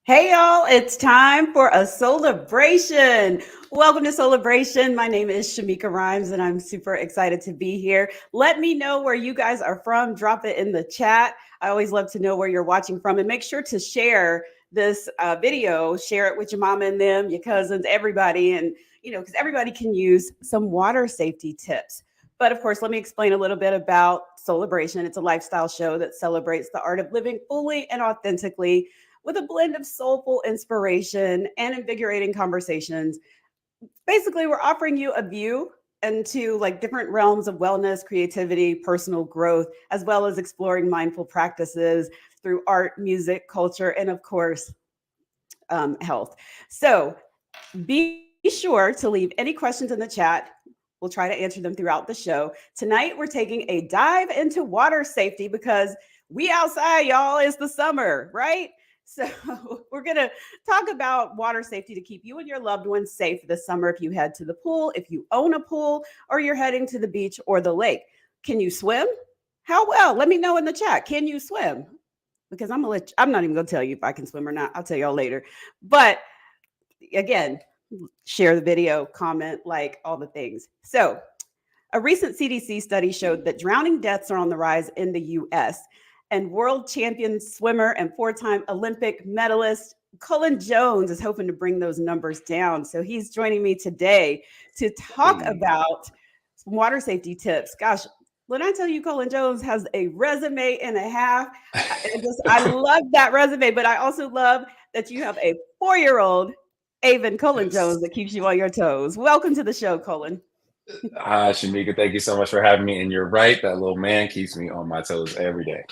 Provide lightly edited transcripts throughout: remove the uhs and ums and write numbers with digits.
Hey y'all, it's time for a celebration. Welcome to Celebration. My name is Shameika Rhymes and I'm super excited to be here. Let me know where you guys are from. Drop it in the chat. I always love to know where you're watching from, and make sure to share this video. Share it with your mama and them, your cousins, everybody, and because everybody can use some water safety tips. But of course, let me explain a little bit about Celebration. It's a lifestyle show that celebrates the art of living fully and authentically with a blend of soulful inspiration and invigorating conversations. Basically, we're offering you a view into like different realms of wellness, creativity, personal growth, as well as exploring mindful practices through art, music, culture, and of course, health. So be sure to leave any questions in the chat. We'll try to answer them throughout the show. Tonight, we're taking a dive into water safety because we outside, y'all. It's the summer, right? So we're going to talk about water safety to keep you and your loved ones safe this summer if you head to the pool, if you own a pool, or you're heading to the beach or the lake. Can you swim? How well? Let me know in the chat. Can you swim? Because I'm not even going to tell you if I can swim or not. I'll tell y'all later. But again, share the video, comment, like all the things. So a recent CDC study showed that drowning deaths are on the rise in the US. And world champion swimmer and four-time Olympic medalist Cullen Jones is hoping to bring those numbers down. So he's joining me today to talk about some water safety tips. Gosh, when I tell you Cullen Jones has a resume and a half, I love that resume, but I also love that you have a 4-year-old Avon Cullen Jones that keeps you on your toes. Welcome to the show, Cullen. Hi, Shameika. Thank you so much for having me. And you're right, that little man keeps me on my toes every day.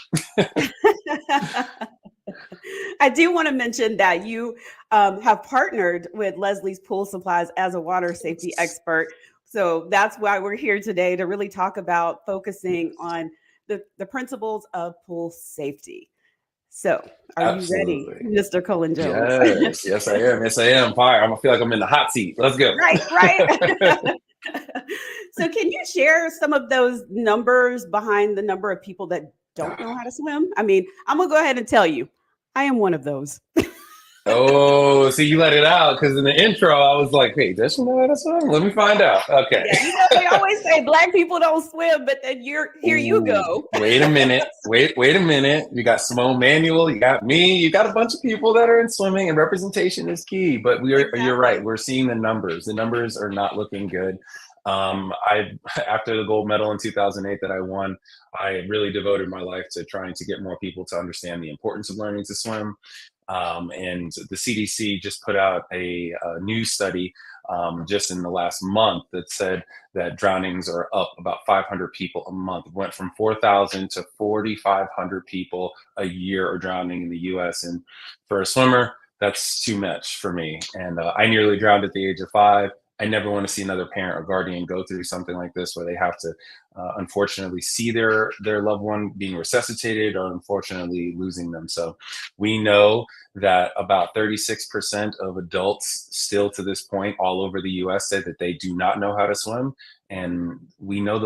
I do want to mention that you have partnered with Leslie's Pool Supplies as a water safety expert. So that's why we're here today, to really talk about focusing on the principles of pool safety. So are you ready, Absolutely. Mr. Cullen Jones? Yes, I am. Yes, I am. Fire. I feel like I'm in the hot seat. Let's go. Right. So can you share some of those numbers behind the number of people that don't know how to swim? I mean, I'm going to go ahead and tell you, I am one of those. Oh, see, you let it out because in the intro, I was like, hey, does she know how to swim? Let me find out. Okay. Yeah, they always say Black people don't swim, but then here you go. Wait a minute. Wait a minute. You got Simone Manuel, you got me, you got a bunch of people that are in swimming, and representation is key. But you're right. We're seeing the numbers. The numbers are not looking good. After the gold medal in 2008 that I won, I really devoted my life to trying to get more people to understand the importance of learning to swim. And the CDC just put out a new study just in the last month that said that drownings are up about 500 people a month. It went from 4,000 to 4,500 people a year are drowning in the US. And for a swimmer, that's too much for me. And I nearly drowned at the age of 5. I never want to see another parent or guardian go through something like this where they have to unfortunately see their loved one being resuscitated or unfortunately losing them. So we know that about 36% of adults still to this point all over the US say that they do not know how to swim. And we know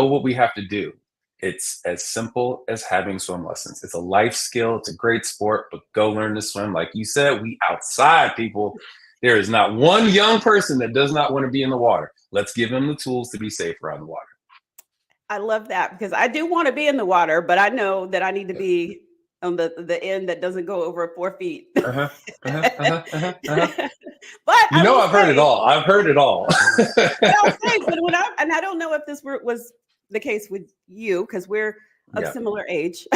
what we have to do. It's as simple as having swim lessons. It's a life skill. It's a great sport, but go learn to swim. Like you said, we outside people. There is not one young person that does not want to be in the water. Let's give them the tools to be safe around the water. I love that, because I do want to be in the water, but I know that I need to be on the end that doesn't go over 4 feet. Uh-huh, uh-huh, uh-huh, uh-huh, uh-huh. But I've heard it all. I've heard it all. And I don't know if this was the case with you, because we're of similar age.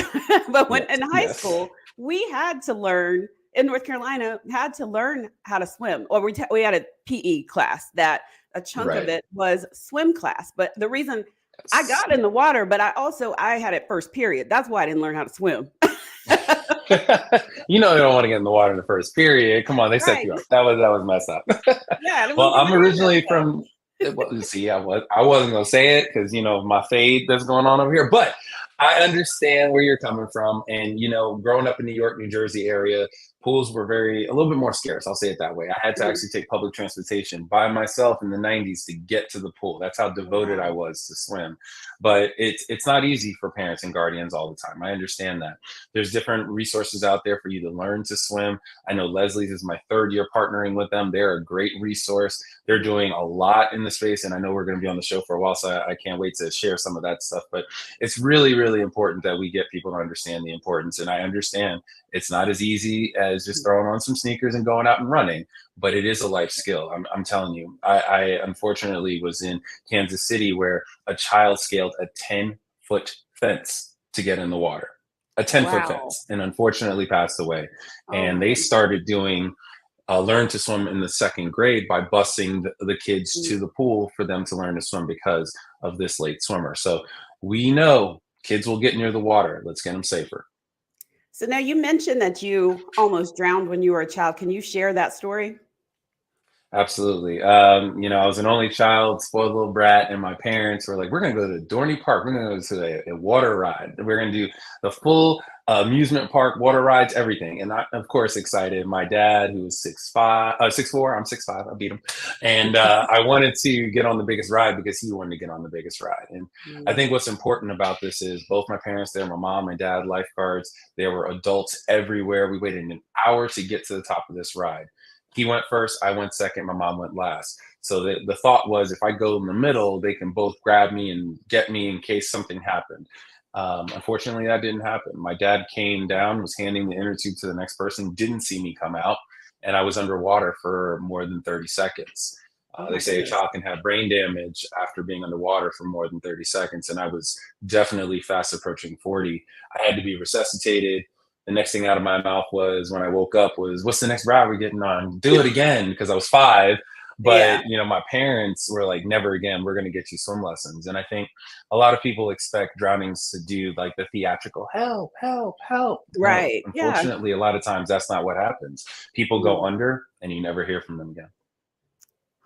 But when in high school, we had to learn in North Carolina, had to learn how to swim, or we had a PE class that a chunk of it was swim class. But the reason I got in the water, but I had it first period. That's why I didn't learn how to swim. You know they don't want to get in the water in the first period. Come on, they set you up. That was messed up. Well, I'm originally from. See, I wasn't gonna say it because my fade that's going on over here. But I understand where you're coming from. And, growing up in New York, New Jersey area, pools were a little bit more scarce. I'll say it that way. I had to Mhm. actually take public transportation by myself in the 90s to get to the pool. That's how devoted I Wow. was to swim. But it's not easy for parents and guardians all the time. I understand that. There's different resources out there for you to learn to swim. I know Leslie's is my third year partnering with them. They're a great resource. They're doing a lot in the space. And I know we're going to be on the show for a while, so I can't wait to share some of that stuff. But it's really, really important that we get people to understand the importance. And I understand it's not as easy as just throwing on some sneakers and going out and running, but it is a life skill. I'm telling you, I unfortunately was in Kansas City where a child scaled a 10-foot fence to get in the water, a 10-foot Wow. fence, and unfortunately passed away. Oh And my they goodness. started doing learn to swim in the second grade by busing the kids to the pool for them to learn to swim because of this late swimmer. So we know kids will get near the water. Let's get them safer. So now you mentioned that you almost drowned when you were a child. Can you share that story? Absolutely. I was an only child, spoiled little brat, and my parents were like, "We're going to go to Dorney Park. We're going to go to a water ride. We're going to do the full amusement park, water rides, everything." And I, of course, excited. My dad, who was 6'5", 6'4", I'm 6'5", I beat him, and I wanted to get on the biggest ride because he wanted to get on the biggest ride. And I Mm. think what's important about this is both my parents, there, my mom and dad, lifeguards. There were adults everywhere. We waited an hour to get to the top of this ride. He went first, I went second, my mom went last. So the thought was if I go in the middle, they can both grab me and get me in case something happened. Unfortunately, that didn't happen. My dad came down, was handing the inner tube to the next person, didn't see me come out, and I was underwater for more than 30 seconds. Oh They my say a goodness. child can have brain damage after being underwater for more than 30 seconds, and I was definitely fast approaching 40. I had to be resuscitated. The next thing out of my mouth was when I woke up was, "What's the next ride we're getting on? Do it again," because I was 5. Yeah. But my parents were like, "Never again. We're going to get you swim lessons." And I think a lot of people expect drownings to do like the theatrical help, help, help. No, Right. Yeah. unfortunately, a lot of times that's not what happens. People Mm. go under, and you never hear from them again.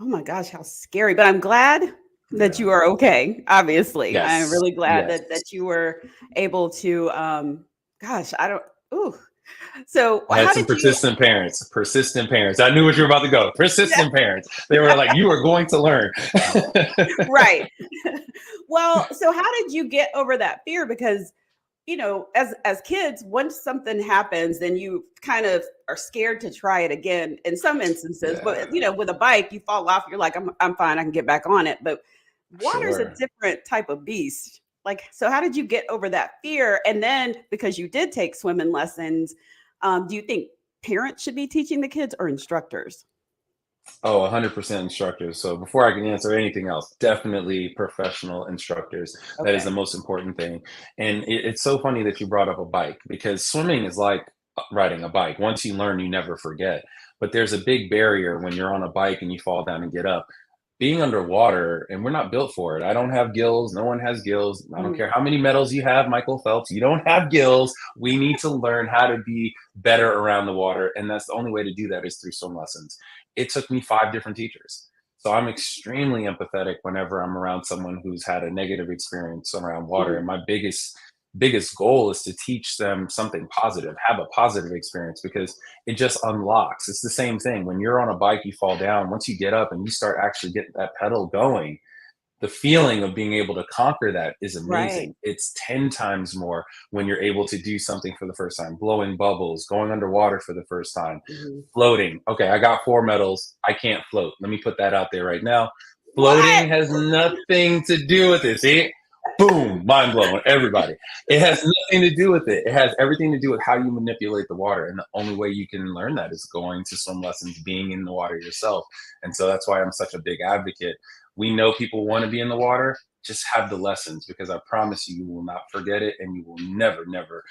Oh my gosh, how scary. But I'm glad that Yeah. you are okay. Obviously. I'm Yes. really glad Yes. that you were able to gosh, I don't ooh. So I had how some did you persistent parents. Persistent parents. I knew what you were about to go. Persistent parents. They were like, "You are going to learn." right. Well, so how did you get over that fear? Because as kids, once something happens, then you kind of are scared to try it again in some instances. But Yeah, with a bike, you fall off, you're like, I'm fine, I can get back on it. But water's a sure. different type of beast. Like, so how did you get over that fear? And then because you did take swimming lessons, do you think parents should be teaching the kids or instructors? Oh, 100% instructors. So before I can answer anything else, definitely professional instructors. That is the Okay. most important thing. And it's so funny that you brought up a bike because swimming is like riding a bike. Once you learn, you never forget. But there's a big barrier when you're on a bike and you fall down and get up. Being underwater, and we're not built for it. I don't have gills. No one has gills. I don't Mm, care how many medals you have, Michael Phelps. You don't have gills. We need to learn how to be better around the water. And that's the only way to do that is through swim lessons. It took me 5 different teachers. So I'm extremely empathetic whenever I'm around someone who's had a negative experience around water. mhm. And my biggest goal is to teach them something positive, have a positive experience because it just unlocks. It's the same thing. When you're on a bike, you fall down. Once you get up and you start actually getting that pedal going, the feeling of being able to conquer that is Right. amazing. It's 10 times more when you're able to do something for the first time, blowing bubbles, going underwater for the first time, Mhm. floating. Okay, I got 4 medals. I can't float. Let me put that out there right now. What? Floating has nothing to do with it. See? Boom, mind blowing, everybody. It has nothing to do with it. It has everything to do with how you manipulate the water. And the only way you can learn that is going to swim lessons, being in the water yourself. And so that's why I'm such a big advocate. We know people want to be in the water. Just have the lessons because I promise you, you will not forget it and you will never, never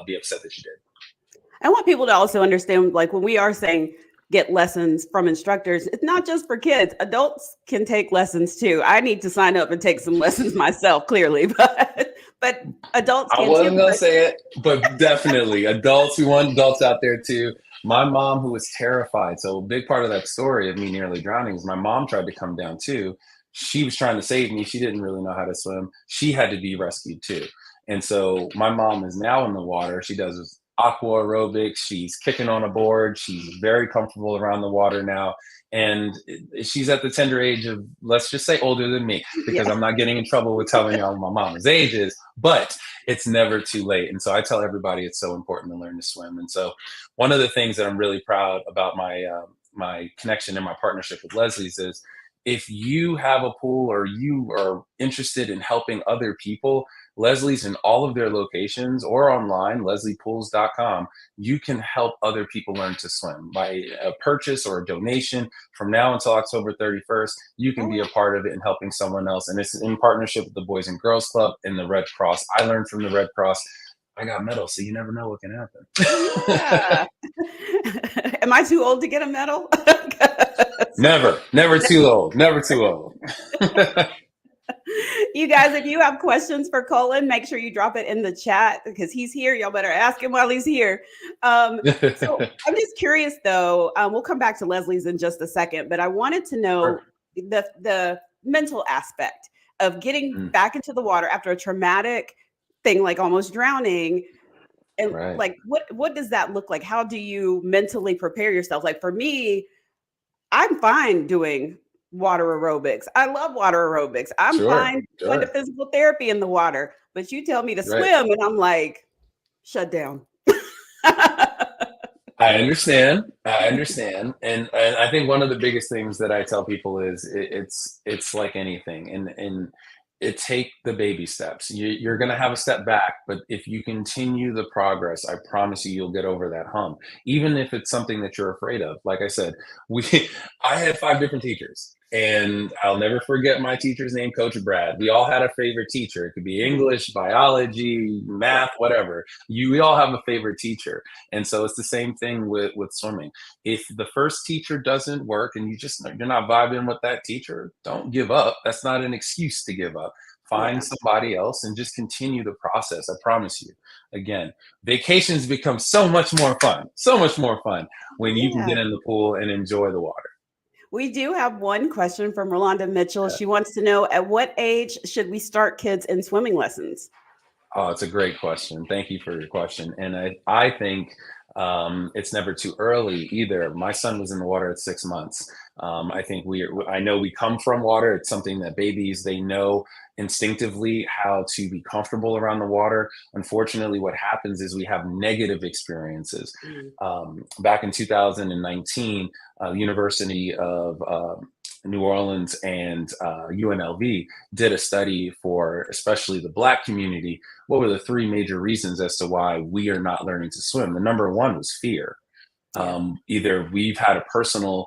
be upset that you did. I want people to also understand, like when we are saying get lessons from instructors, it's not just for kids. Adults can take lessons too. I need to sign up and take some lessons myself, clearly, but adults I can too. wasn't gonna say it, but definitely adults. We want adults out there too. My mom, who was terrified, so a big part of that story of me nearly drowning is my mom tried to come down too. She was trying to save me. She didn't really know how to swim. She had to be rescued too. And so my mom is now in the water. She does aqua aerobics. She's kicking on a board. She's very comfortable around the water now. And she's at the tender age of, let's just say, older than me, because Yeah. I'm not getting in trouble with telling y'all my mama's age is, but it's never too late. And so I tell everybody it's so important to learn to swim. And so one of the things that I'm really proud about my connection and my partnership with Leslie's is, if you have a pool or you are interested in helping other people, Leslie's in all of their locations or online, lesliepools.com, you can help other people learn to swim by a purchase or a donation. From now until October 31st, you can be a part of it and helping someone else. And it's in partnership with the Boys and Girls Club and the Red Cross. I learned from the Red Cross. I got medals, so you never know what can happen. Yeah. Am I too old to get a medal? Never too old. Never too old. You guys, if you have questions for Cullen, make sure you drop it in the chat because he's here. Y'all better ask him while he's here. So I'm just curious, though. We'll come back to Leslie's in just a second, but I wanted to know the mental aspect of getting back into the water after a traumatic thing, like almost drowning. And like, what does that look like? How do you mentally prepare yourself? Like for me, I'm fine doing water aerobics. I love water aerobics. I'm fine going to physical therapy in the water, but you tell me to swim and I'm like, shut down. I understand. And I think one of the biggest things that I tell people is it's like anything, and it take the baby steps. You're going to have a step back, but if you continue the progress, I promise you'll get over that hump. Even if it's something that you're afraid of. Like I said, I had 5 different teachers, and I'll never forget my teacher's name, Coach Brad. We all had a favorite teacher. It could be English, biology, math, whatever. We all have a favorite teacher. And so it's the same thing with swimming. If the first teacher doesn't work and you're not vibing with that teacher, don't give up. That's not an excuse to give up. Find somebody else and just continue the process. I promise you. Again, vacations become so much more fun when you can get in the pool and enjoy the water. We do have one question from Rolanda Mitchell. She wants to know, at what age should we start kids in swimming lessons? Oh, it's a great question. Thank you for your question. And I think it's never too early either. My son was in the water at 6 months. I think I know we come from water. It's something that babies, they know instinctively how to be comfortable around the water. Unfortunately, what happens is we have negative experiences. Back in 2019, University of New Orleans and UNLV did a study for especially the Black community. What were the 3 major reasons as to why we are not learning to swim? The number 1 was fear. Either we've had a personal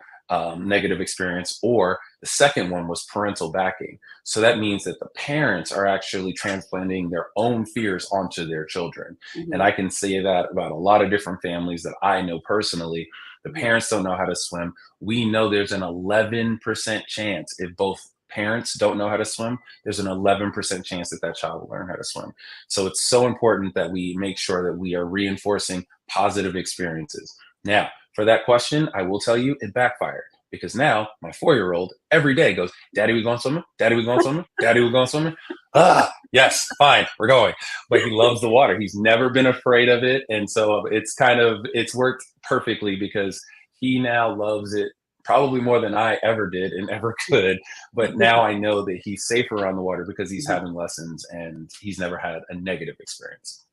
negative experience, or the second one was parental backing. So that means that the parents are actually transplanting their own fears onto their children. And I can say that about a lot of different families that I know personally. The parents don't know how to swim. We know there's an 11% chance, if both parents don't know how to swim, there's an 11% chance that child will learn how to swim. So it's so important that we make sure that we are reinforcing positive experiences. Now, for that question, I will tell you it backfired, because now my 4-year-old every day goes, "Daddy, we going swimming? Daddy, we going swimming? Daddy, we going swimming?" Yes, fine, we're going. But he loves the water. He's never been afraid of it. And so it's worked perfectly, because he now loves it probably more than I ever did and ever could. But now I know that he's safer around the water because he's having lessons and he's never had a negative experience.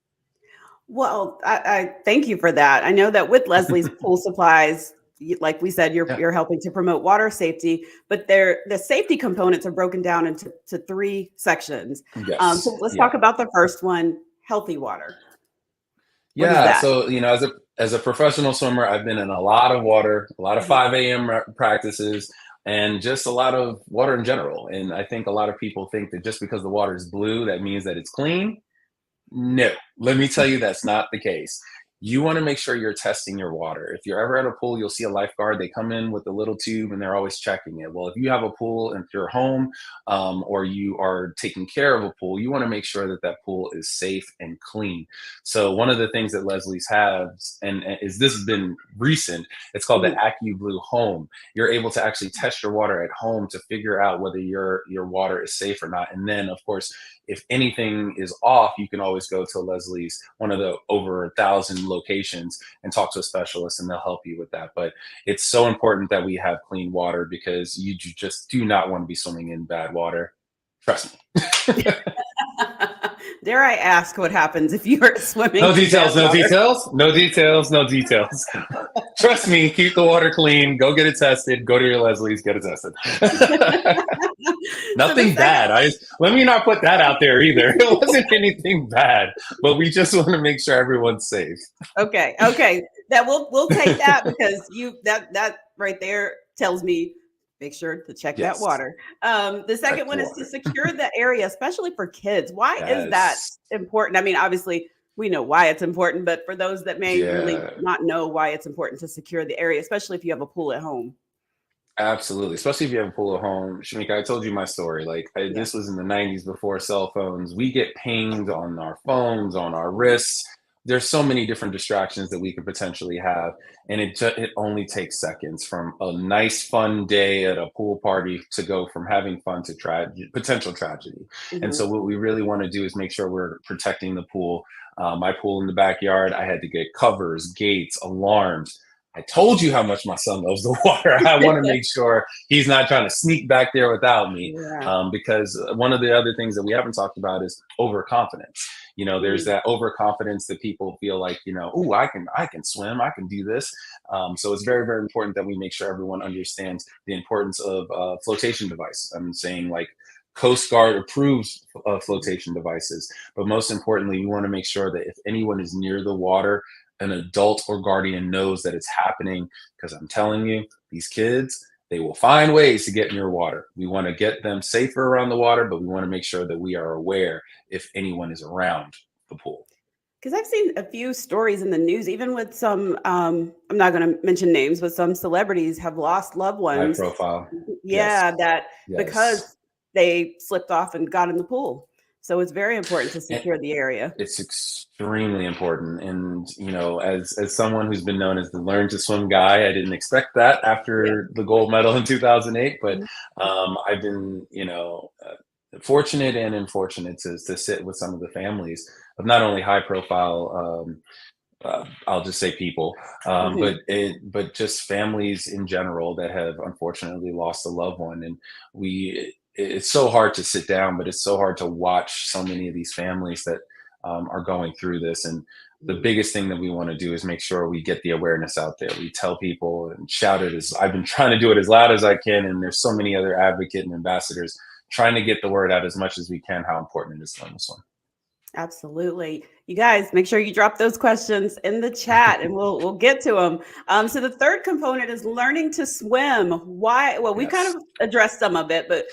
Well, I thank you for that. I know that with Leslie's Pool Supplies, like we said, you're helping to promote water safety, but the safety components are broken down into 3 sections. Yes. So let's talk about the first one, healthy water. So, as a professional swimmer, I've been in a lot of water, a lot of 5 a.m. practices, and just a lot of water in general. And I think a lot of people think that just because the water is blue, that means that it's clean. No, let me tell you, that's not the case. you want to make sure you're testing your water. If you're ever at a pool, you'll see a lifeguard. They come in with a little tube and they're always checking it. Well, if you have a pool and if you're home or you are taking care of a pool, you want to make sure that that pool is safe and clean. So one of the things that Leslie's has, and is this has been recent, it's called the AccuBlue Home. You're able to actually test your water at home to figure out whether your water is safe or not. And then, of course, if anything is off, you can always go to Leslie's, one of the over 1,000 locations, and talk to a specialist and they'll help you with that. But it's so important that we have clean water because you just do not want to be swimming in bad water. Trust me. Dare I ask what happens if you're swimming? No details, no details, no details, no details. Trust me, keep the water clean. Go get it tested. Go to your Leslie's, get it tested. Nothing bad. Let me not put that out there either. It wasn't anything bad, but we just want to make sure everyone's safe. Okay. That we'll take that because that right there tells me make sure to check that water. The second one is to secure the area, especially for kids. Why is that important? I mean, obviously we know why it's important, but for those that may really not know why it's important to secure the area, especially if you have a pool at home. Absolutely. Especially if you have a pool at home. Shameika, I told you my story. This was in the 90s before cell phones. We get pinged on our phones, on our wrists. There's so many different distractions that we could potentially have. And it only takes seconds from a nice, fun day at a pool party to go from having fun to potential tragedy. And so what we really want to do is make sure we're protecting the pool. My pool in the backyard, I had to get covers, gates, alarms. I told you how much my son loves the water. I want to make sure he's not trying to sneak back there without me. Because one of the other things that we haven't talked about is overconfidence. There's that overconfidence that people feel like, oh, I can swim, I can do this. So it's very, very important that we make sure everyone understands the importance of flotation devices. I'm saying Coast Guard approves flotation devices, but most importantly, you want to make sure that if anyone is near the water, an adult or guardian knows that it's happening, because I'm telling you, these kids, they will find ways to get in your water. We want to get them safer around the water, but we want to make sure that we are aware if anyone is around the pool. Because I've seen a few stories in the news, even with some, I'm not going to mention names, but some celebrities have lost loved ones. High profile. Because they slipped off and got in the pool. So it's very important to secure the area. It's extremely important. And, as someone who's been known as the learn to swim guy, I didn't expect that after the gold medal in 2008. But I've been, fortunate and unfortunate to sit with some of the families of not only high profile, I'll just say people, but just families in general that have unfortunately lost a loved one. And it's so hard to sit down, but it's so hard to watch so many of these families that are going through this. And the biggest thing that we want to do is make sure we get the awareness out there. We tell people and shout it I've been trying to do it as loud as I can. And there's so many other advocates and ambassadors trying to get the word out as much as we can, how important it is to learn to swim. Absolutely. You guys, make sure you drop those questions in the chat and we'll get to them. So the third component is learning to swim. Why? Well, we kind of addressed some of it, but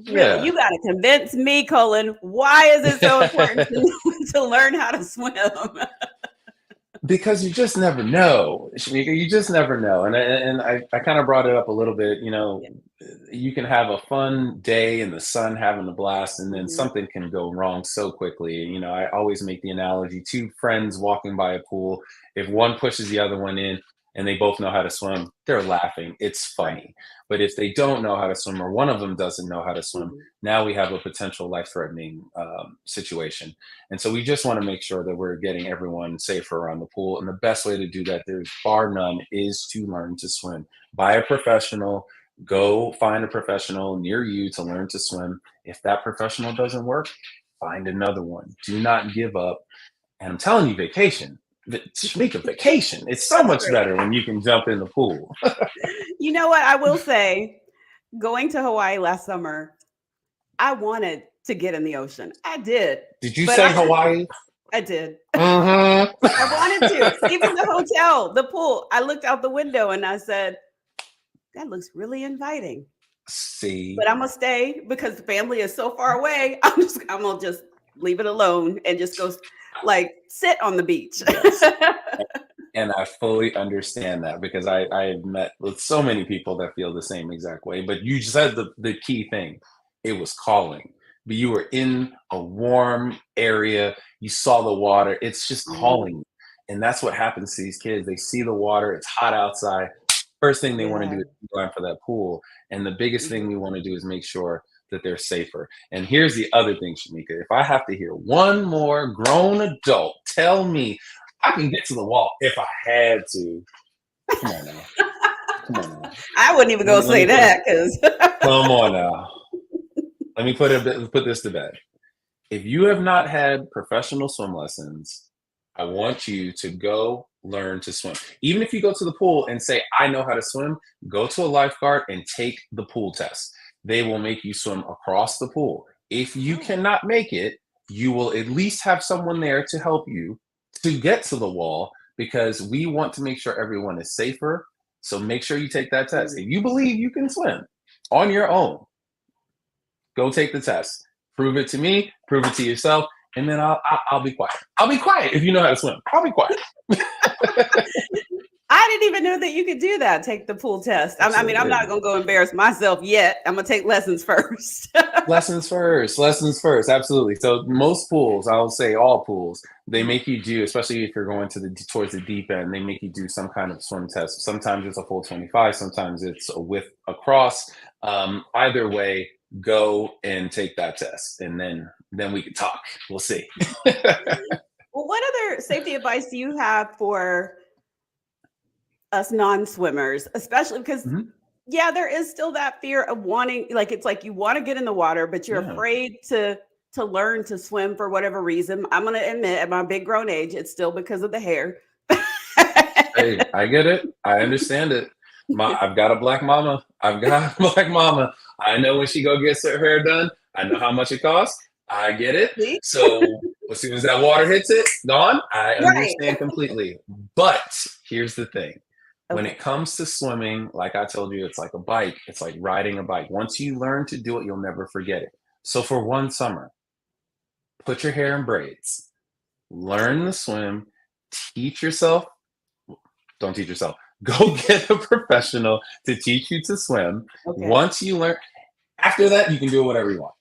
really, you got to convince me, Cullen. Why is it so important to learn how to swim? Because you just never know, Shameika. You just never know. And I kind of brought it up a little bit. You can have a fun day in the sun having a blast, and then something can go wrong so quickly. I always make the analogy, two friends walking by a pool. If one pushes the other one in and they both know how to swim, they're laughing. It's funny. But if they don't know how to swim, or one of them doesn't know how to swim, now we have a potential life-threatening situation. And so we just want to make sure that we're getting everyone safer around the pool. And the best way to do that, there's bar none, is to learn to swim. Buy a professional. Go find a professional near you to learn to swim. If that professional doesn't work, find another one. Do not give up. And I'm telling you, vacation. Shameika, vacation. It's so much better when you can jump in the pool. You know what? I will say, going to Hawaii last summer, I wanted to get in the ocean. I did. Did you say Hawaii? I did. I wanted to. Even the hotel, the pool. I looked out the window and I said, that looks really inviting. See. But I'm going to stay because the family is so far away. I'm going to just leave it alone and just go. like sit on the beach. Yes. And I fully understand that because I've met with so many people that feel the same exact way. But you said the key thing. It was calling. But you were in a warm area. You saw the water. It's just calling. And that's what happens to these kids. They see the water. It's hot outside. First thing they want to do is run for that pool. And the biggest thing we want to do is make sure that they're safer. And here's the other thing, Shameika. If I have to hear one more grown adult tell me I can get to the wall if I had to. Come on now. Come on now. I wouldn't even go say that because. Come on now. Let me put this to bed. If you have not had professional swim lessons, I want you to go learn to swim. Even if you go to the pool and say, I know how to swim, go to a lifeguard and take the pool test. They will make you swim across the pool. If you cannot make it, you will at least have someone there to help you to get to the wall, because we want to make sure everyone is safer. So make sure you take that test. If you believe you can swim on your own, go take the test. Prove it to me, prove it to yourself, and then I'll be quiet. I'll be quiet if you know how to swim. I'll be quiet. I didn't even know that you could do that. Take the pool test. I mean, I'm not going to go embarrass myself yet. I'm going to take lessons first. Lessons first. Absolutely. So most pools, I'll say all pools, they make you do, especially if you're going towards the deep end, they make you do some kind of swim test. Sometimes it's a full 25. Sometimes it's a width across. Either way, go and take that test, and then we can talk. We'll see. Well, what other safety advice do you have for us non-swimmers, especially because there is still that fear of wanting, like, it's like you want to get in the water, but you're afraid to learn to swim for whatever reason. I'm going to admit, at my big grown age, it's still because of the hair. Hey, I get it. I understand it. I've got a black mama. I know when she go gets her hair done, I know how much it costs. I get it. See? So as soon as that water hits it, gone. I understand completely. But here's the thing. When it comes to swimming, like I told you, it's like a bike. It's like riding a bike. Once you learn to do it, you'll never forget it. So for one summer, put your hair in braids, learn to swim, don't teach yourself. Go get a professional to teach you to swim. Once you learn, after that, you can do whatever you want.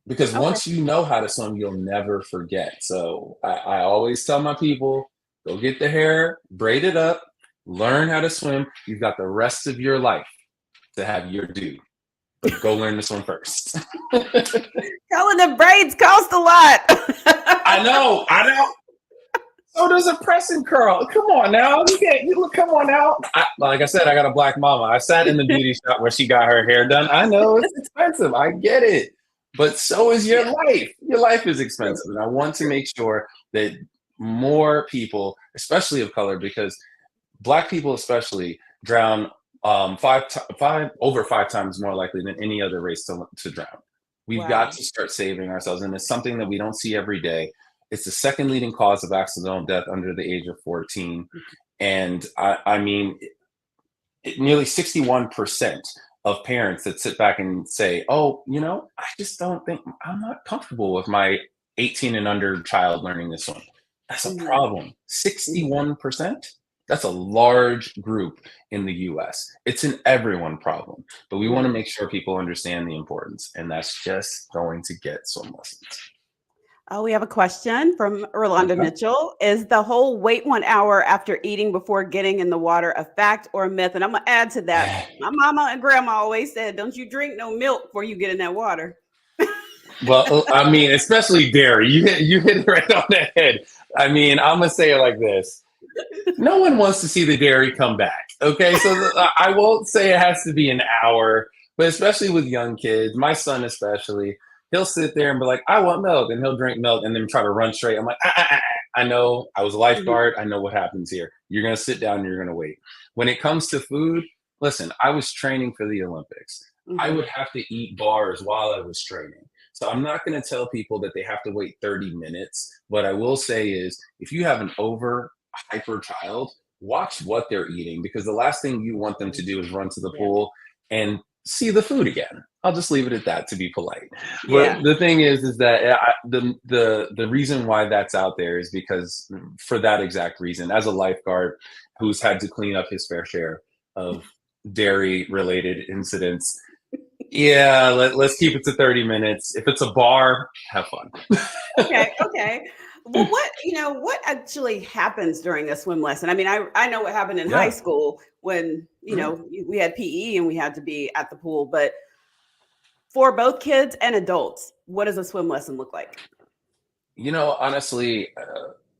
Because once you know how to swim, you'll never forget. So I always tell my people, go get the hair, braid it up, learn how to swim. You've got the rest of your life to have your due. But go learn to swim first. Cullen, the braids cost a lot. I know. So does a press and curl. Come on now. Come on now. Like I said, I got a black mama. I sat in the beauty shop where she got her hair done. I know it's expensive. I get it. But so is your life. Your life is expensive. And I want to make sure that more people, especially of color, because Black people especially drown over 5 times more likely than any other race to drown. We've got to start saving ourselves. And it's something that we don't see every day. It's the second leading cause of accidental death under the age of 14. And I mean, nearly 61% of parents that sit back and say, oh, I just don't think, I'm not comfortable with my 18 and under child learning this one. That's a problem. 61%? That's a large group in the US. It's an everyone problem. But we want to make sure people understand the importance. And that's just going to get swim lessons. Oh, we have a question from Rolanda Mitchell. Is the whole wait 1 hour after eating before getting in the water a fact or a myth? And I'm going to add to that. My mama and grandma always said, don't you drink no milk before you get in that water. Well, I mean, especially dairy. You hit it right on the head. I mean, I'm going to say it like this. No one wants to see the dairy come back. Okay, so I won't say it has to be an hour, but especially with young kids, my son especially, he'll sit there and be like, I want milk, and he'll drink milk and then try to run straight. I'm like, I know, I was a lifeguard. I know what happens here. You're going to sit down and you're going to wait. When it comes to food, listen, I was training for the Olympics. I would have to eat bars while I was training. So I'm not going to tell people that they have to wait 30 minutes. What I will say is, if you have an hyper child, watch what they're eating, because the last thing you want them to do is run to the pool and see the food again. I'll just leave it at that to be polite. Yeah. But the thing is that the reason why that's out there is because for that exact reason, as a lifeguard who's had to clean up his fair share of dairy related incidents. Yeah, let's keep it to 30 minutes. If it's a bar, have fun. Okay. Okay. Well, what actually happens during a swim lesson? I mean, I know what happened in high Yeah. school when, we had PE and we had to be at the pool, but for both kids and adults, what does a swim lesson look like? Honestly,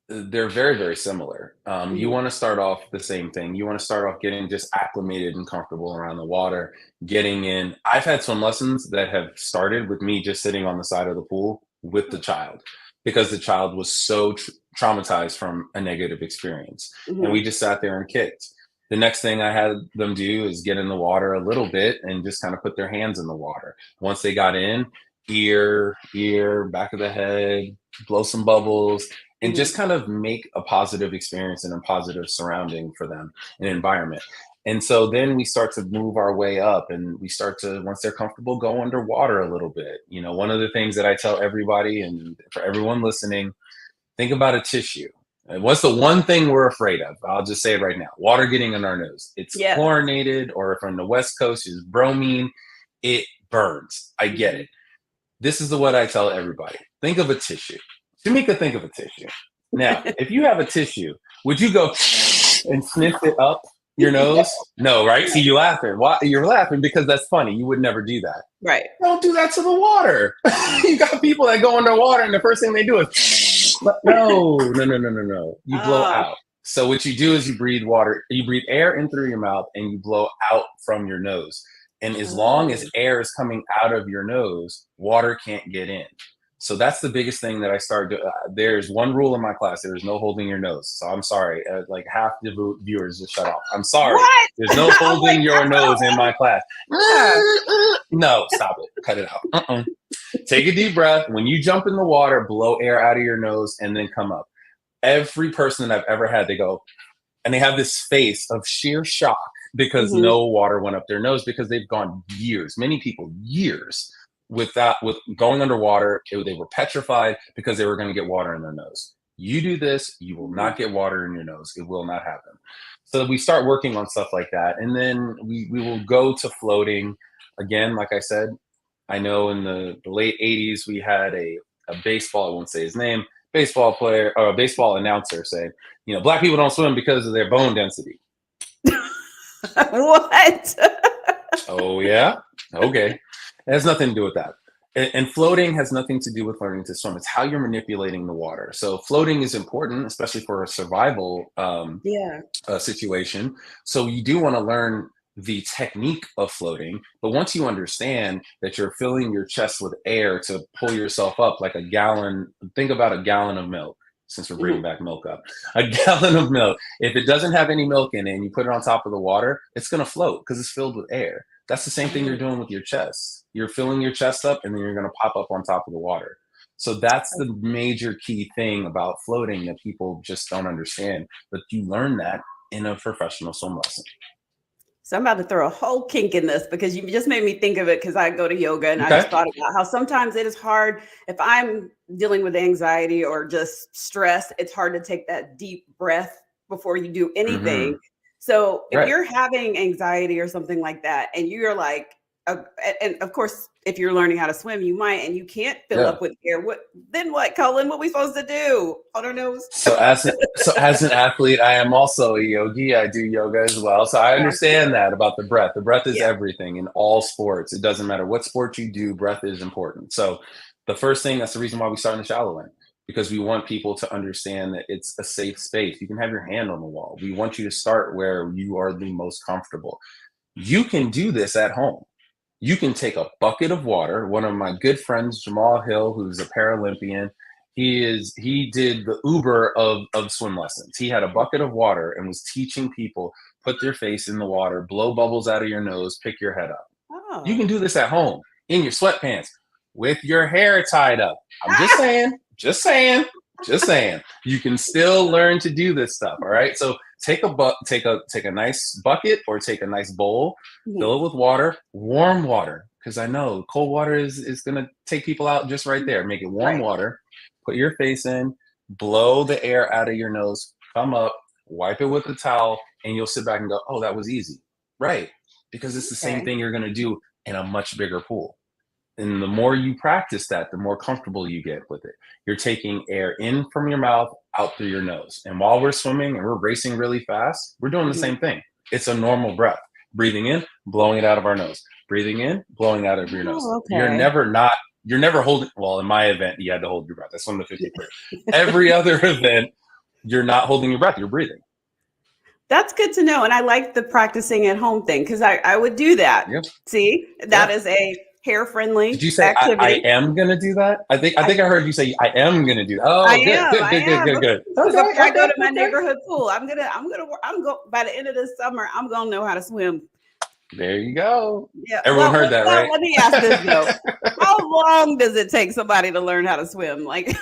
they're very, very similar. You Mhm. want to start off the same thing. You want to start off getting just acclimated and comfortable around the water, getting in. I've had swim lessons that have started with me just sitting on the side of the pool with the child because the child was so traumatized from a negative experience. And we Mhm. just sat there and kicked. The next thing I had them do is get in the water a little bit and just kind of put their hands in the water. Once they got in, ear, back of the head, blow some bubbles, and just Mhm. kind of make a positive experience and a positive surrounding for them, an environment. And so then we start to move our way up and we start to, once they're comfortable, go underwater a little bit. One of the things that I tell everybody and for everyone listening, think about a tissue. And what's the one thing we're afraid of? I'll just say it right now. Water getting in our nose. It's Yes. chlorinated, or if on the West Coast is bromine, it burns. I get Mhm. it. This is what I tell everybody. Think of a tissue. Shameika, think of a tissue. Now, if you have a tissue, would you go and sniff it up your nose? No, right? See, you laughing. Why? You're laughing because that's funny. You would never do that. Right. Don't do that to the water. You got people that go underwater and the first thing they do is no. You blow Oh. out. So what you do is you breathe water, you breathe air in through your mouth and you blow out from your nose. And as long Oh. as air is coming out of your nose, water can't get in. So that's the biggest thing that I started. There's one rule in my class: there is no holding your nose. So I'm sorry, like half the viewers just shut off. I'm sorry. What? There's no I'm like, holding your nose in my class. yeah. No, stop it. Cut it out. Take a deep breath. When you jump in the water, blow air out of your nose and then come up. Every person that I've ever had, they go, and they have this face of sheer shock because Mhm. no water went up their nose because they've gone years, many people years with going underwater. They were petrified because they were going to get water in their nose. You do this, you will not get water in your nose. It will not happen. So we start working on stuff like that. And then we will go to floating. Again, like I said, I know in the late 80s, we had a baseball, I won't say his name, baseball player or a baseball announcer say, black people don't swim because of their bone density. What? Oh, yeah? Okay. It has nothing to do with that. And floating has nothing to do with learning to swim. It's how you're manipulating the water. So floating is important, especially for a survival Yeah. situation. So you do want to learn the technique of floating, but once you understand that you're filling your chest with air to pull yourself up like a gallon, think about a gallon of milk, since we're bringing Mhm. back milk up, a gallon of milk. If it doesn't have any milk in it and you put it on top of the water, it's going to float because it's filled with air. That's the same thing you're Oh. doing with your chest. You're filling your chest up and then you're going to pop up on top of the water. So that's the major key thing about floating that people just don't understand. But you learn that in a professional swim lesson. So I'm about to throw a whole kink in this because you just made me think of it because I go to yoga and I Okay. just thought about how sometimes it is hard if I'm dealing with anxiety or just stress, it's hard to take that deep breath before you do Mm-hmm. anything. So if Right. you're having anxiety or something like that, and you're like, uh, and of course, if you're learning how to swim, you might, and you can't fill Yeah. up with air. Then what, Cullen? What are we supposed to do? Hold our nose. So as an athlete, I am also a yogi. I do yoga as well. So I Gotcha. understand that about the breath. The breath is Yeah. everything in all sports. It doesn't matter what sport you do, breath is important. So the first thing, that's the reason why we start in the shallow end, because we want people to understand that it's a safe space. You can have your hand on the wall. We want you to start where you are the most comfortable. You can do this at home. You can take a bucket of water. One of my good friends, Jamal Hill, who's a Paralympian, he did the Uber of swim lessons. He had a bucket of water and was teaching people, put their face in the water, blow bubbles out of your nose, pick your head up. You Oh. can do this at home in your sweatpants with your hair tied up. I'm just saying, just saying. You can still learn to do this stuff. All right. So take a nice bucket or take a nice bowl, Mhm. fill it with water, warm water, because I know cold water is gonna take people out just right there. Make it warm Right. water, put your face in, blow the air out of your nose, come up, wipe it with a towel, and you'll sit back and go, oh, that was easy. Right. Because it's the same Okay. thing you're gonna do in a much bigger pool. And the more you practice that, the more comfortable you get with it. You're taking air in from your mouth, out through your nose. And while we're swimming and we're racing really fast, we're doing the Mhm. same thing. It's a normal breath. Breathing in, blowing it out of our nose. Breathing in, blowing out of your nose. Oh, okay. You're never holding, well, in my event, you had to hold your breath. I swim the 50 free. Every other event, you're not holding your breath, you're breathing. That's good to know. And I like the practicing at home thing because I would do that. Yep. See, that Yeah. is a hair Did friendly you say I activity. am gonna do that? I think I heard you say I am gonna do that. I Oh, good, am. good, I good, good, am. good, good. Before I go to my Okay. neighborhood pool, I'm go by the end of this summer, I'm gonna know how to swim. There you go. Yeah. Everyone heard that, right? Let me ask this though. How long does it take somebody to learn how to swim? Like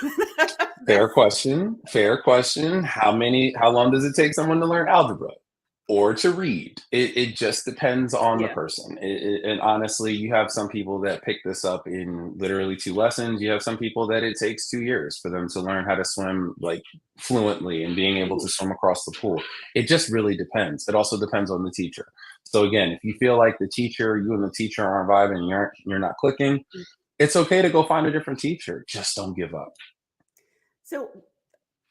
Fair question. Fair question. How long does it take someone to learn algebra or to read? It just depends on the yeah. person. And honestly, you have some people that pick this up in literally 2 lessons. You have some people that it takes 2 years for them to learn how to swim like fluently and being able to swim across the pool. It just really depends. It also depends on the teacher. So again, if you feel like you and the teacher aren't vibing and you're not clicking, it's okay to go find a different teacher. Just don't give up. So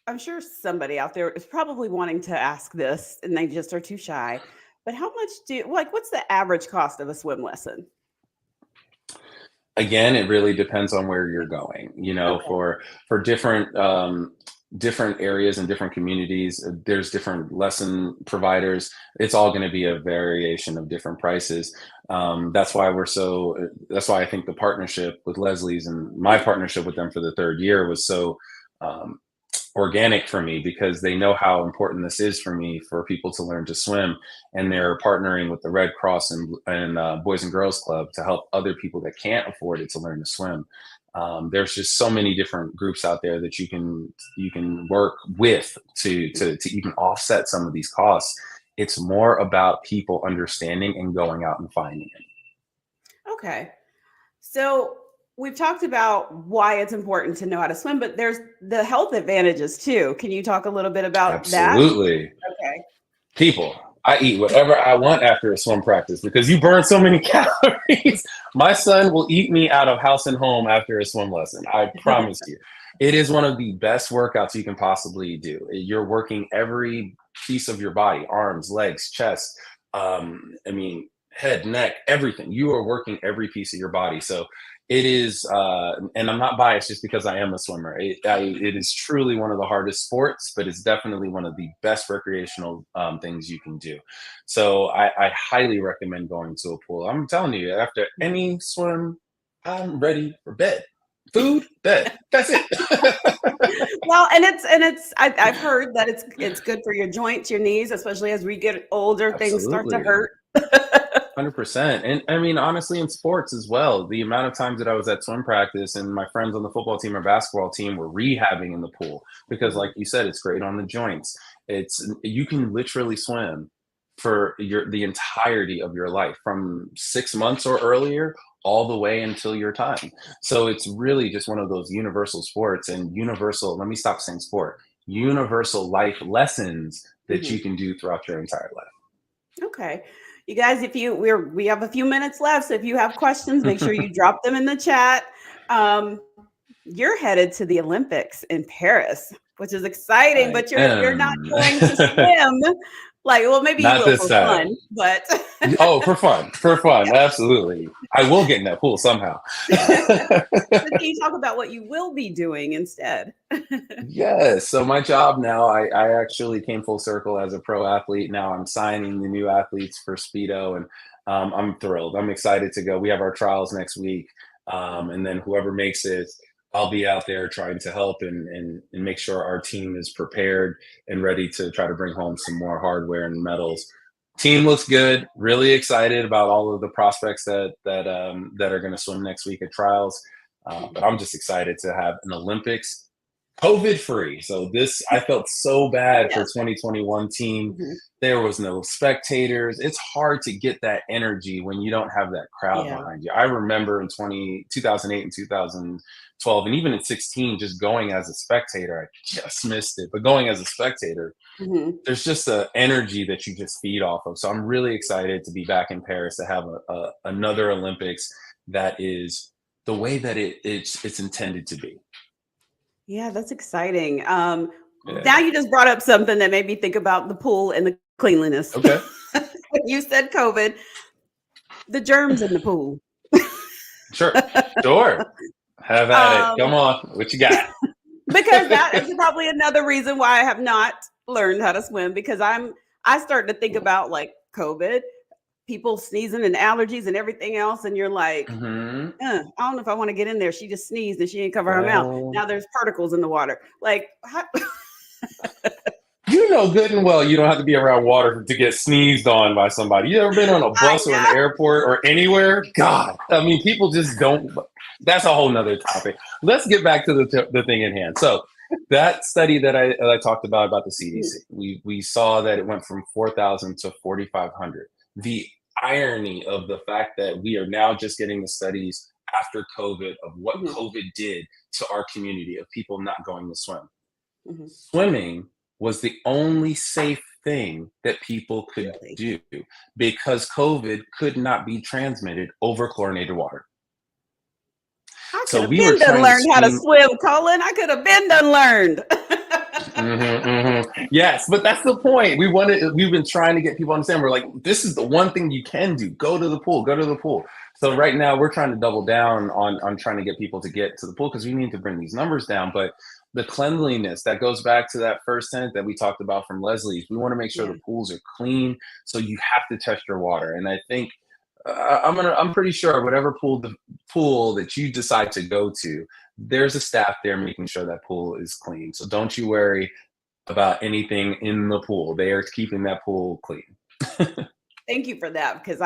I'm sure somebody out there is probably wanting to ask this and they just are too shy. But how much what's the average cost of a swim lesson? Again, it really depends on where you're going. Okay. For different areas and different communities, there's different lesson providers. It's all going to be a variation of different prices. That's why I think the partnership with Leslie's and my partnership with them for the third year was so um, organic for me, because they know how important this is for me for people to learn to swim, and they're partnering with the Red Cross and Boys and Girls Club to help other people that can't afford it to learn to swim. There's just so many different groups out there that you can work with to even offset some of these costs. It's more about people understanding and going out and finding it. Okay. So we've talked about why it's important to know how to swim, but there's the health advantages too. Can you talk a little bit about that? Absolutely. Okay. People, I eat whatever I want after a swim practice because you burn so many calories. My son will eat me out of house and home after a swim lesson. I promise you. It is one of the best workouts you can possibly do. You're working every piece of your body, arms, legs, chest, head, neck, everything. You are working every piece of your body. So it is, and I'm not biased just because I am a swimmer. It is truly one of the hardest sports, but it's definitely one of the best recreational things you can do. So I highly recommend going to a pool. I'm telling you, after any swim, I'm ready for bed. Food, bed. That's it. Well, I've heard that it's good for your joints, your knees, especially as we get older, things start to Absolutely. hurt. 100%. And I mean, honestly, in sports as well, the amount of times that I was at swim practice and my friends on the football team or basketball team were rehabbing in the pool because, like you said, it's great on the joints. You can literally swim for the entirety of your life from 6 months or earlier all the way until your time. So it's really just one of those universal sports and let me stop saying sport, universal life lessons that you Mhm. can do throughout your entire life. Okay. You guys, if you we have a few minutes left, so if you have questions, make sure you drop them in the chat. Um, you're headed to the Olympics in Paris, which is exciting, I but you're not am. going to swim. Like, well, maybe you Not will this for time. fun, but Oh, for fun. For fun. Absolutely. I will get in that pool somehow. can you talk about what you will be doing instead? Yes. So my job now, I actually came full circle as a pro athlete. Now I'm signing the new athletes for Speedo, and I'm thrilled. I'm excited to go. We have our trials next week. And then whoever makes it, I'll be out there trying to help and make sure our team is prepared and ready to try to bring home some more hardware and medals. Team looks good. Really excited about all of the prospects that are going to swim next week at trials. But I'm just excited to have an Olympics COVID free. So I felt so bad for Yes. 2021 team. Mhm. There was no spectators. It's hard to get that energy when you don't have that crowd Yeah. behind you. I remember in 2008 and 2012, and even in 16, just going as a spectator, I just missed it. But going as a spectator, Mhm. there's just an energy that you just feed off of. So I'm really excited to be back in Paris to have another Olympics that is the way that it's intended to be. Yeah, that's exciting. Now Yeah. you just brought up something that made me think about the pool and the cleanliness. Okay. You said COVID, the germs in the pool. Sure. Sure. Have at it. Um, Come on. What you got? because that is probably another reason why I have not learned how to swim because I started to think about like COVID, people sneezing and allergies and everything else, and you're like, Hmm. I don't know if I want to get in there. She just sneezed and she didn't cover her mouth. Well, Now there's particles in the water. Like, you know good and well you don't have to be around water to get sneezed on by somebody. You ever been on a I bus or an know. airport or anywhere? God, I mean, people just don't. That's a whole nother topic. Let's get back to the thing in hand. So that study that I talked about the CDC, we saw that it went from 4,000 to 4,500. The irony of the fact that we are now just getting the studies after COVID of what Mhm, COVID did to our community of people not going to swim. mhm. Swimming was the only safe thing that people could Really? do because COVID could not be transmitted over chlorinated water. I could So have we were been done trying to learned how to scream. swim, Cullen. I could have been done learned. Yes, but that's the point. We've been trying to get people to understand. We're like, this is the one thing you can do. Go to the pool. Go to the pool. So right now we're trying to double down on trying to get people to get to the pool because we need to bring these numbers down. But the cleanliness that goes back to that first sentence that we talked about from Leslie's. We want to make sure Yeah. the pools are clean. So you have to test your water. And I think I'm pretty sure whatever pool that you decide to go to, there's a staff there making sure that pool is clean. So don't you worry about anything in the pool. They are keeping that pool clean. Thank you for that because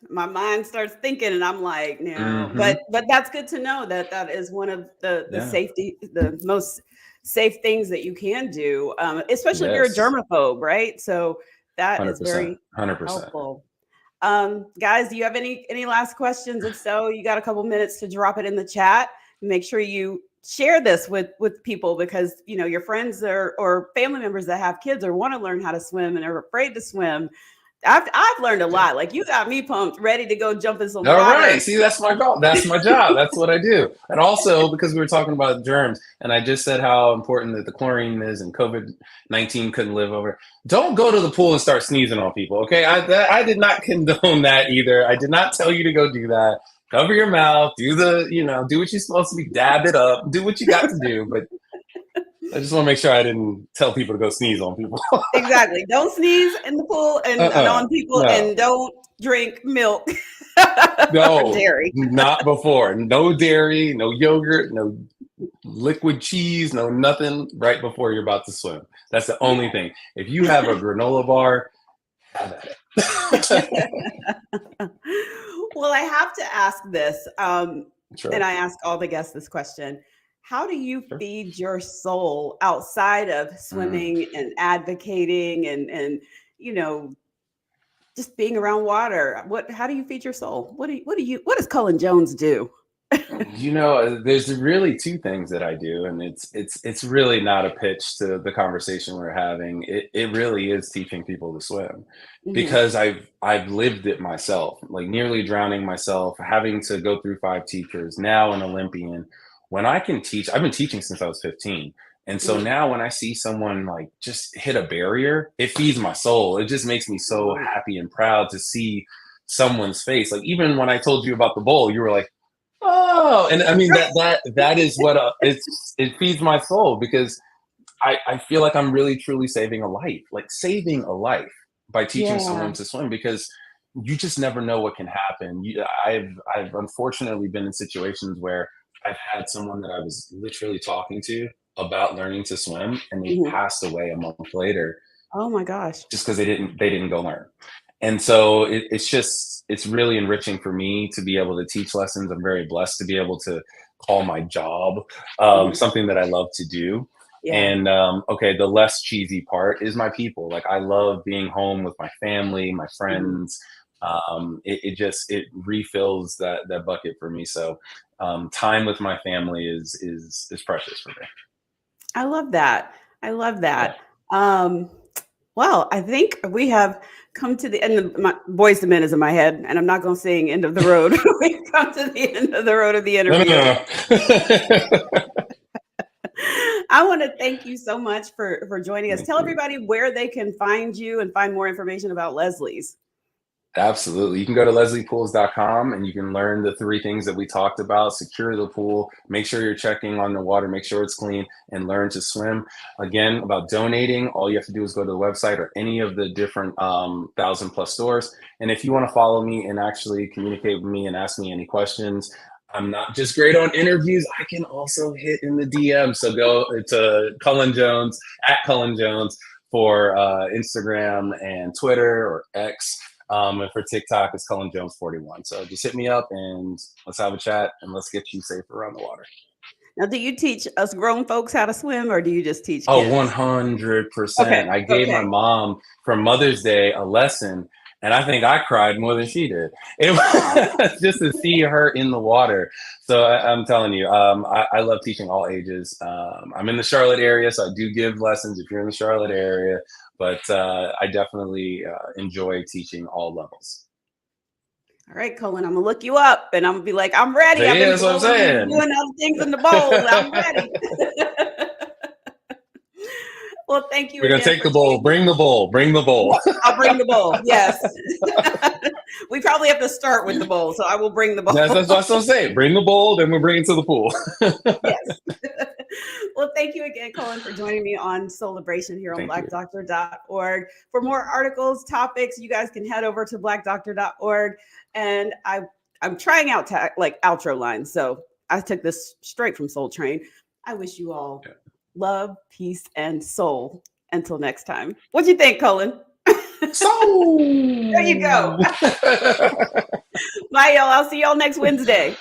my mind starts thinking and I'm like, no, Hmm. but that's good to know that that is one of the Yeah. safety, the most safe things that you can do, especially if you're a Yes. germaphobe, right? So that is 100%. very 100%. helpful. Guys, do you have any last questions? If so, you got a couple minutes to drop it in the chat. Make sure you share this with people because you know your friends or family members that have kids or want to learn how to swim and are afraid to swim. I've learned a Yeah. lot. Like you got me pumped, ready to go jump in some All water. right. See, that's my goal. That's my job. That's what I do. And also, because we were talking about germs, and I just said how important that the chlorine is, and COVID-19 couldn't live over. Don't go to the pool and start sneezing on people. Okay, I did not condone that either. I did not tell you to go do that. Cover your mouth. Do what you're supposed to be. Dab it up. Do what you got to do. But I just want to make sure I didn't tell people to go sneeze on people. Exactly. Don't sneeze in the pool and on people, No. and don't drink milk or No, dairy. not before. No dairy, no yogurt, no liquid cheese, no nothing right before you're about to swim. That's the only Yeah. thing. If you have a granola bar, have at it. Well, I have to ask this, and Sure, I ask all the guests this question. How do you sure. feed your soul outside of Mm. swimming and advocating and you know just being around water? How do you feed your soul? What does Cullen Jones do? There's really two things that I do, and it's really not a pitch to the conversation we're having. It really is teaching people to swim Hmm. because I've lived it myself, like nearly drowning myself, having to go through five teachers, now an Olympian. When I can teach, I've been teaching since I was 15. And so Hmm. now when I see someone like just hit a barrier, it feeds my soul. It just makes me so happy and proud to see someone's face. Like even when I told you about the bowl, you were like, oh, and I mean that is what it feeds my soul because I feel like I'm really truly saving a life, like saving a life by teaching Yeah. someone to swim because you just never know what can happen. I've unfortunately been in situations where I've had someone that I was literally talking to about learning to swim and they Hmm. passed away a month later Oh my gosh. just because they didn't go learn. And so it's really enriching for me to be able to teach lessons. I'm very blessed to be able to call my job Hmm. something that I love to do. And okay, the less cheesy part is my people. Like I love being home with my family, my friends. It refills that bucket for me. So time with my family is precious for me. I love that. I love Yeah. that. Well, I think we have come to the end of my Boys to Men is in my head, and I'm not going to sing End of the Road. We've come to the end of the road of the No, no, interview. no. I want to thank you so much for joining us. Thank Tell you. everybody where they can find you and find more information about Leslie's. Absolutely. You can go to lesliepools.com and you can learn the 3 things that we talked about. Secure the pool, make sure you're checking on the water, make sure it's clean, and learn to swim. Again, about donating, all you have to do is go to the website or any of the different 1,000+ stores. And if you want to follow me and actually communicate with me and ask me any questions, I'm not just great on interviews. I can also hit in the DM. So go to Cullen Jones, @Cullen Jones for Instagram and Twitter or X. And for TikTok, it's Cullen Jones 41. So just hit me up and let's have a chat and let's get you safe around the water. Now, do you teach us grown folks how to swim, or do you just teach Oh, kids? 100%. Okay. I gave my Okay. mom for Mother's Day a lesson, and I think I cried more than she did. It was just to see her in the water. So I'm telling you, I love teaching all ages. I'm in the Charlotte area, so I do give lessons if you're in the Charlotte area, but I definitely enjoy teaching all levels. All right, Cullen, I'm gonna look you up and I'm gonna be like, I'm ready. I've Yeah, been that's what I'm blowing and saying. doing other things in the bowl. I'm ready. Well, thank you We're gonna again take for the bowl. joining me. Bring the bowl. Bring the bowl. I'll bring the bowl. Yes. We probably have to start with the bowl, so I will bring the bowl. That's what I'm saying. Bring the bowl, then we'll bring it to the pool. Yes. Well, thank you again, Cullen, for joining me on SOULIBRATION here on Thank you. blackdoctor.org. For more articles, topics, you guys can head over to blackdoctor.org. And I'm trying out like outro lines. So I took this straight from Soul Train. I wish you all love, peace, and soul. Until next time. What do you think, Cullen? Soul. There you go. Bye, y'all. I'll see y'all next Wednesday.